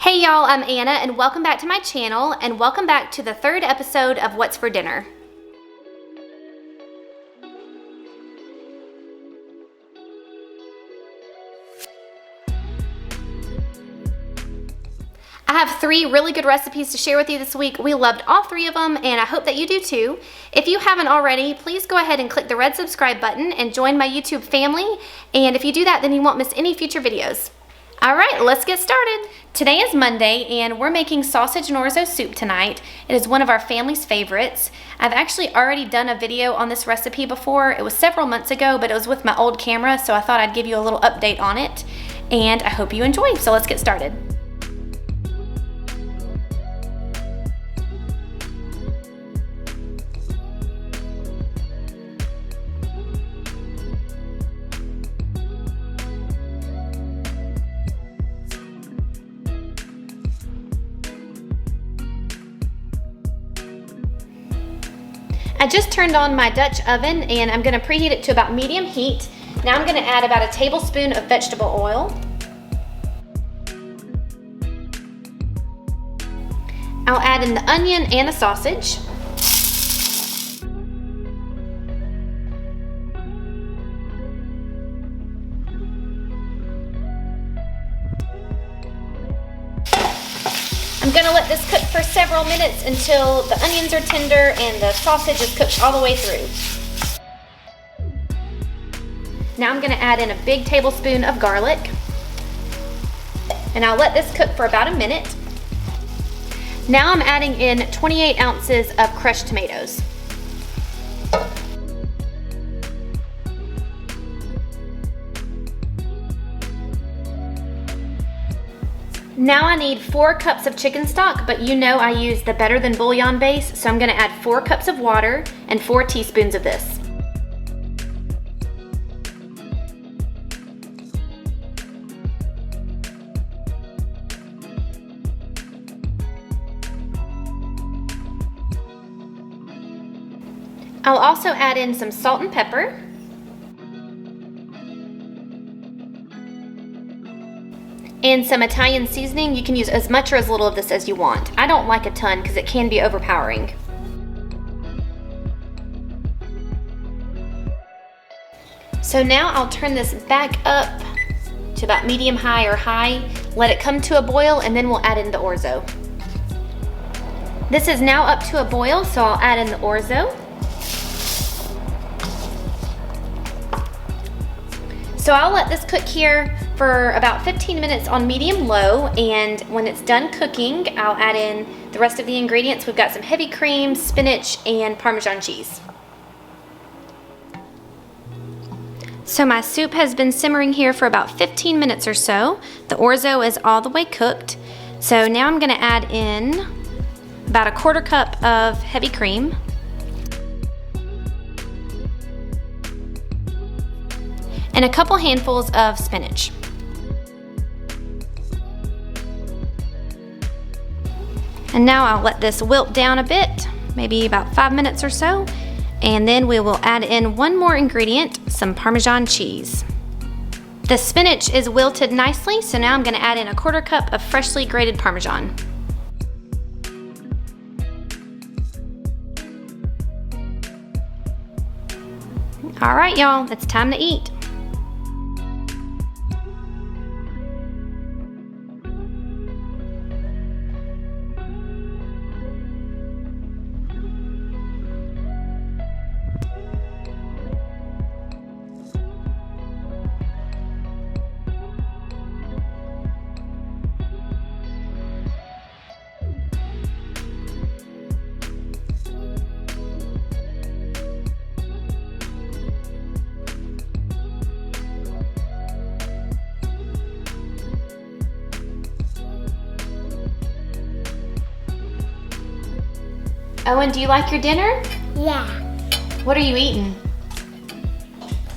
Hey y'all, I'm Anna and welcome back to my channel and welcome back to the third episode of What's for Dinner. I have 3 really good recipes to share with you this week. We loved all 3 of them and I hope that you do too. If you haven't already, please go ahead and click the red subscribe button and join my YouTube family. And if you do that, then you won't miss any future videos. All right, let's get started. Today is Monday and we're making sausage and orzo soup tonight. It is one of our family's favorites. I've actually already done a video on this recipe before. It was several months ago, but it was with my old camera, so I thought I'd give you a little update on it. And I hope you enjoy, so let's get started. I just turned on my Dutch oven and I'm gonna preheat it to about medium heat. Now I'm gonna add about a tablespoon of vegetable oil. I'll add in the onion and the sausage. I'm gonna let this cook for several minutes until the onions are tender and the sausage is cooked all the way through. Now I'm gonna add in a big tablespoon of garlic. And I'll let this cook for about a minute. Now I'm adding in 28 ounces of crushed tomatoes. Now I need 4 cups of chicken stock, but you know I use the Better Than Bouillon base, so I'm gonna add 4 cups of water and 4 teaspoons of this. I'll also add in some salt and pepper. And some Italian seasoning. You can use as much or as little of this as you want. I don't like a ton because it can be overpowering. So now I'll turn this back up to about medium high or high, let it come to a boil, and then we'll add in the orzo. This is now up to a boil, so I'll add in the orzo. So I'll let this cook here for about 15 minutes on medium-low, and when it's done cooking, I'll add in the rest of the ingredients. We've got some heavy cream, spinach, and Parmesan cheese. So my soup has been simmering here for about 15 minutes or so. The orzo is all the way cooked. So now I'm gonna add in about a 1/4 cup of heavy cream. And a couple handfuls of spinach. And now I'll let this wilt down a bit, maybe about 5 minutes or so, and then we will add in one more ingredient, some Parmesan cheese. The spinach is wilted nicely, so now I'm gonna add in a 1/4 cup of freshly grated Parmesan. All right, y'all, it's time to eat. Owen, do you like your dinner? Yeah. What are you eating?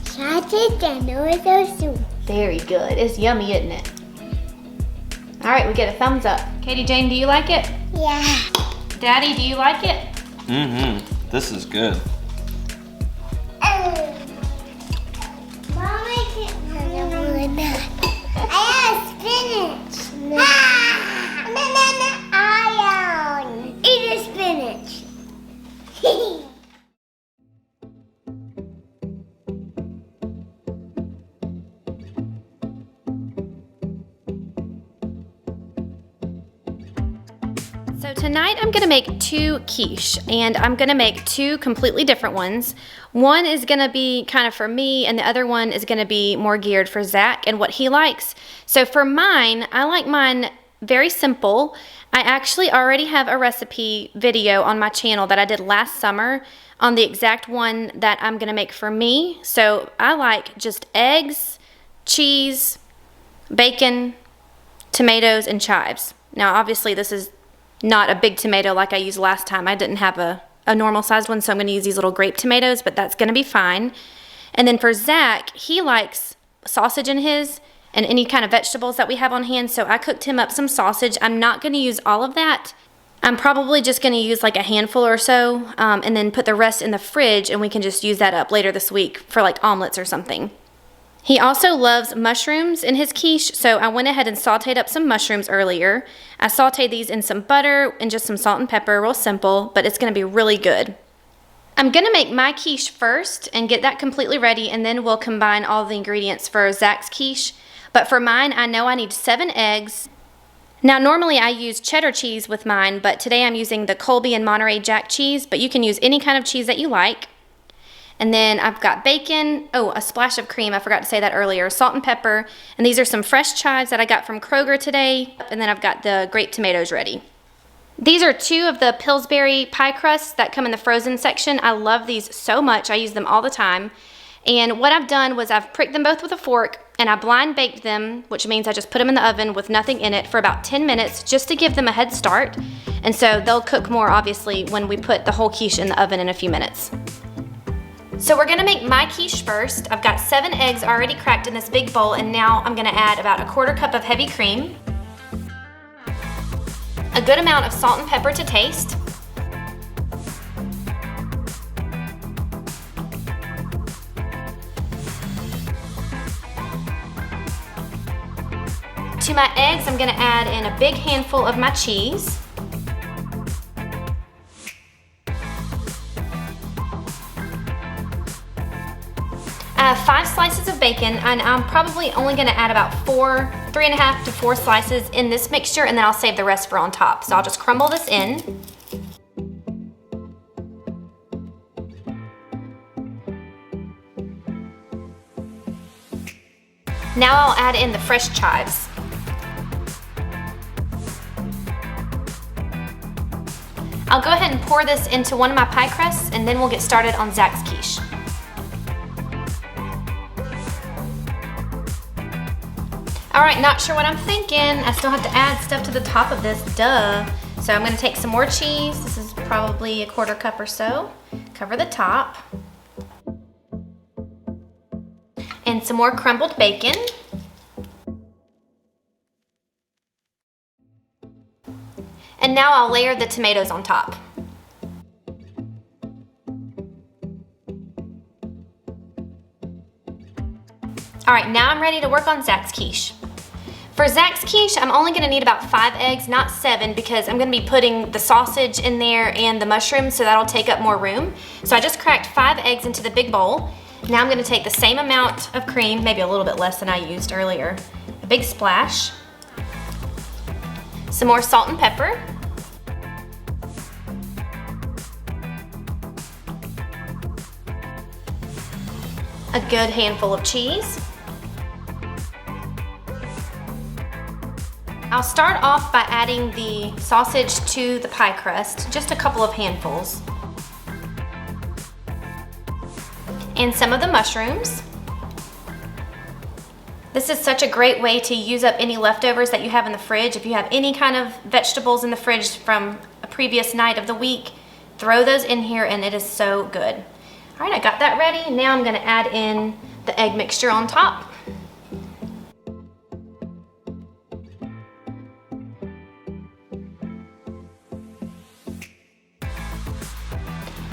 Sausage and orzo soup. Very good. It's yummy, isn't it? All right, we get a thumbs up. Katie Jane, do you like it? Yeah. Daddy, do you like it? Mm-hmm. This is good. Mom, I have spinach. So tonight I'm gonna make 2 quiche, and I'm gonna make 2 completely different ones. One is gonna be kind of for me, and the other one is gonna be more geared for Zach and what he likes. So for mine, I like mine very simple. I actually already have a recipe video on my channel that I did last summer on the exact one that I'm gonna make for me. So I like just eggs, cheese, bacon, tomatoes, and chives. Now obviously this is not a big tomato like I used last time. I didn't have a normal sized one, so I'm gonna use these little grape tomatoes, but that's gonna be fine. And then for Zach, he likes sausage in his and any kind of vegetables that we have on hand, so I cooked him up some sausage. I'm not gonna use all of that. I'm probably just gonna use like a handful or so, and then put the rest in the fridge, and we can just use that up later this week for like omelets or something. He also loves mushrooms in his quiche, so I went ahead and sauteed up some mushrooms earlier. I sauteed these in some butter and just some salt and pepper, real simple, but it's gonna be really good. I'm gonna make my quiche first and get that completely ready, and then we'll combine all the ingredients for Zach's quiche. But for mine, I know I need 7 eggs. Now normally I use cheddar cheese with mine, but today I'm using the Colby and Monterey Jack cheese, but you can use any kind of cheese that you like. And then I've got bacon, a splash of cream, I forgot to say that earlier, salt and pepper, and these are some fresh chives that I got from Kroger today, and then I've got the grape tomatoes ready. These are 2 of the Pillsbury pie crusts that come in the frozen section. I love these so much, I use them all the time. And what I've done was I've pricked them both with a fork, and I blind baked them, which means I just put them in the oven with nothing in it for about 10 minutes just to give them a head start. And so they'll cook more obviously when we put the whole quiche in the oven in a few minutes. So we're gonna make my quiche first. I've got 7 eggs already cracked in this big bowl, and now I'm gonna add about 1/4 cup of heavy cream, a good amount of salt and pepper to taste, to my eggs, I'm gonna add in a big handful of my cheese, I have 5 slices of bacon, and I'm probably only gonna add about 3.5 to 4 slices in this mixture, and then I'll save the rest for on top. So I'll just crumble this in. Now I'll add in the fresh chives. I'll go ahead and pour this into one of my pie crusts, and then we'll get started on Zach's quiche. All right, not sure what I'm thinking. I still have to add stuff to the top of this, duh. So I'm gonna take some more cheese. This is probably 1/4 cup or so. Cover the top. And some more crumbled bacon. And now I'll layer the tomatoes on top. All right, now I'm ready to work on Zach's quiche. For Zach's quiche, I'm only gonna need about 5 eggs, not 7, because I'm gonna be putting the sausage in there and the mushrooms, so that'll take up more room. So I just cracked 5 eggs into the big bowl. Now I'm gonna take the same amount of cream, maybe a little bit less than I used earlier, a big splash, some more salt and pepper, a good handful of cheese. I'll start off by adding the sausage to the pie crust, just a couple of handfuls. And some of the mushrooms. This is such a great way to use up any leftovers that you have in the fridge. If you have any kind of vegetables in the fridge from a previous night of the week, throw those in here and it is so good. All right, I got that ready. Now I'm gonna add in the egg mixture on top.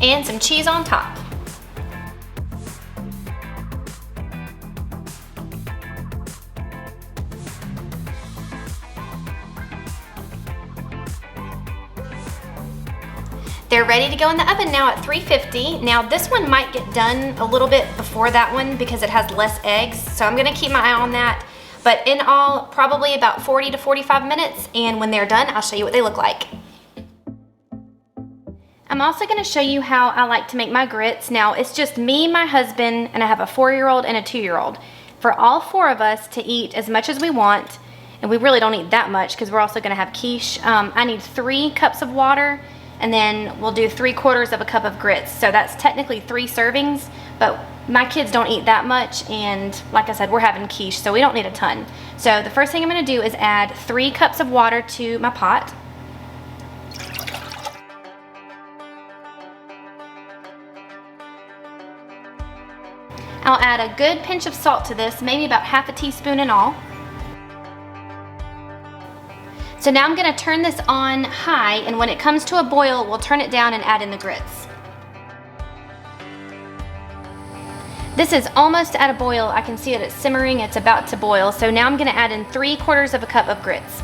And some cheese on top. They're ready to go in the oven now at 350. Now this one might get done a little bit before that one because it has less eggs, so I'm gonna keep my eye on that. But in all, probably about 40 to 45 minutes, and when they're done, I'll show you what they look like. I'm also going to show you how I like to make my grits. Now, it's just me, my husband, and I have a 4-year-old and a 2-year-old. For all 4 of us to eat as much as we want, and we really don't eat that much because we're also going to have quiche, I need 3 cups of water, and then we'll do 3/4 of a cup of grits. So that's technically 3 servings, but my kids don't eat that much, and like I said, we're having quiche, so we don't need a ton. So the first thing I'm going to do is add 3 cups of water to my pot. I'll add a good pinch of salt to this, maybe about half a teaspoon in all. So now I'm going to turn this on high, and when it comes to a boil, we'll turn it down and add in the grits. This is almost at a boil. I can see that it's simmering, it's about to boil. So now I'm going to add in 3/4 of a cup of grits.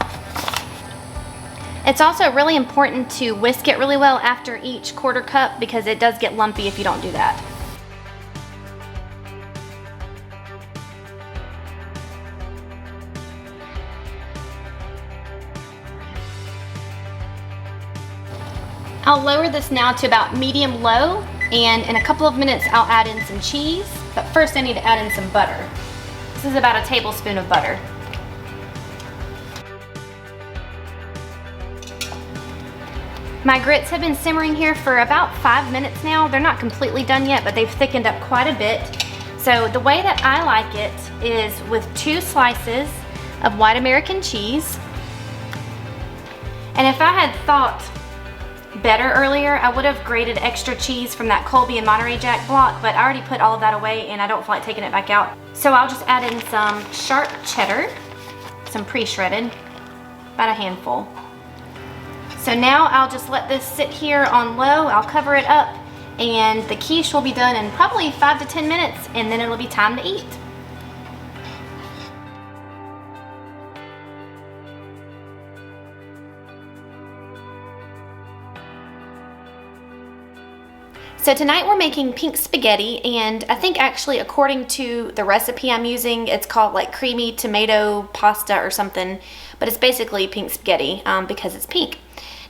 It's also really important to whisk it really well after each 1/4 cup because it does get lumpy if you don't do that. I'll lower this now to about medium-low, and in a couple of minutes I'll add in some cheese, but first I need to add in some butter. This is about a tablespoon of butter. My grits have been simmering here for about 5 minutes now. They're not completely done yet, but they've thickened up quite a bit. So the way that I like it is with 2 slices of white American cheese. And if I had thought better earlier, I would have grated extra cheese from that Colby and Monterey Jack block, but I already put all of that away and I don't feel like taking it back out. So I'll just add in some sharp cheddar, some pre-shredded, about a handful. So now I'll just let this sit here on low. I'll cover it up, and the quiche will be done in probably 5 to 10 minutes, and then it'll be time to eat. So tonight we're making pink spaghetti, and I think actually according to the recipe I'm using, it's called like creamy tomato pasta or something, but it's basically pink spaghetti because it's pink.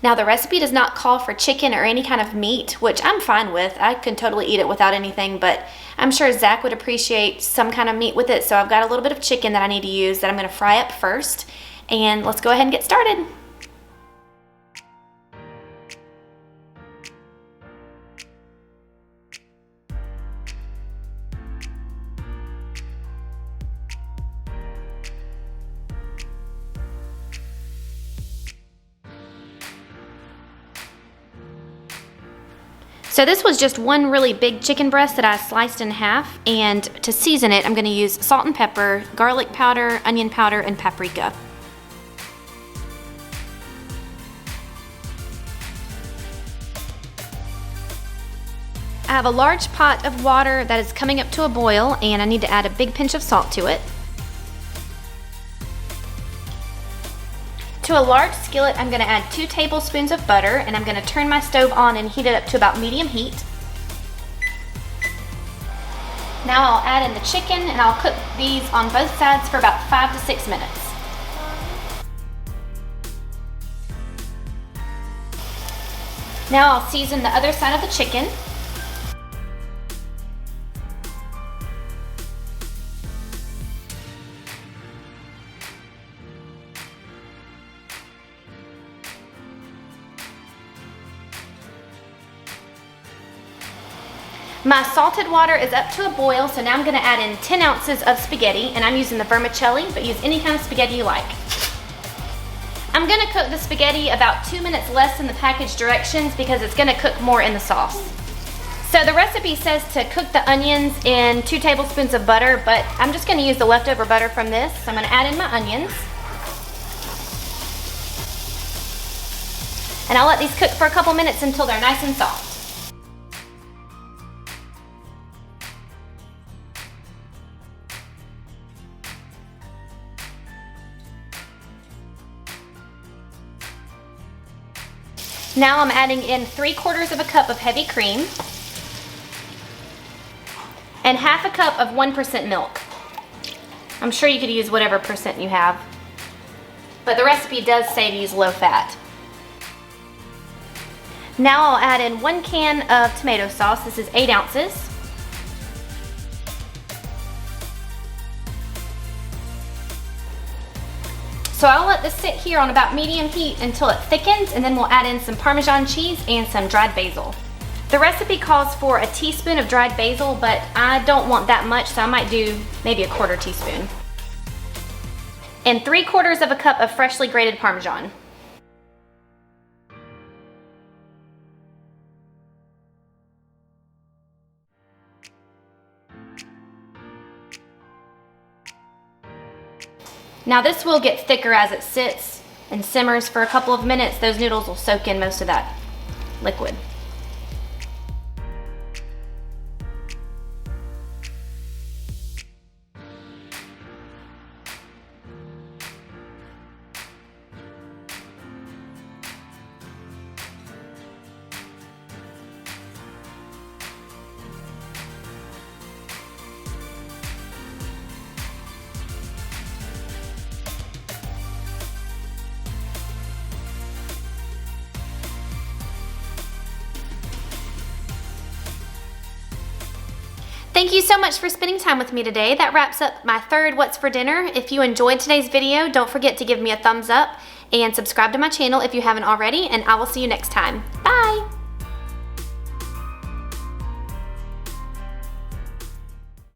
Now the recipe does not call for chicken or any kind of meat, which I'm fine with. I can totally eat it without anything, but I'm sure Zach would appreciate some kind of meat with it, so I've got a little bit of chicken that I need to use that I'm going to fry up first, and let's go ahead and get started. So this was just one really big chicken breast that I sliced in half, and to season it, I'm going to use salt and pepper, garlic powder, onion powder, and paprika. I have a large pot of water that is coming up to a boil, and I need to add a big pinch of salt to it. To a large skillet, I'm going to add 2 tablespoons of butter, and I'm going to turn my stove on and heat it up to about medium heat. Now I'll add in the chicken, and I'll cook these on both sides for about 5 to 6 minutes. Now I'll season the other side of the chicken. My salted water is up to a boil, so now I'm going to add in 10 ounces of spaghetti, and I'm using the vermicelli, but use any kind of spaghetti you like. I'm going to cook the spaghetti about 2 minutes less than the package directions because it's going to cook more in the sauce. So the recipe says to cook the onions in 2 tablespoons of butter, but I'm just going to use the leftover butter from this. So I'm going to add in my onions. And I'll let these cook for a couple minutes until they're nice and soft. Now I'm adding in 3/4 of a cup of heavy cream and half a cup of 1% milk. I'm sure you could use whatever percent you have, but the recipe does say to use low fat. Now I'll add in 1 can of tomato sauce. This is 8 ounces. So I'll let this sit here on about medium heat until it thickens, and then we'll add in some Parmesan cheese and some dried basil. The recipe calls for a teaspoon of dried basil, but I don't want that much, so I might do maybe a 1/4 teaspoon. And 3/4 of a cup of freshly grated Parmesan. Now this will get thicker as it sits and simmers for a couple of minutes. Those noodles will soak in most of that liquid. Thank you so much for spending time with me today. That wraps up my 3rd What's for Dinner. If you enjoyed today's video, don't forget to give me a thumbs up and subscribe to my channel if you haven't already, and I will see you next time. Bye!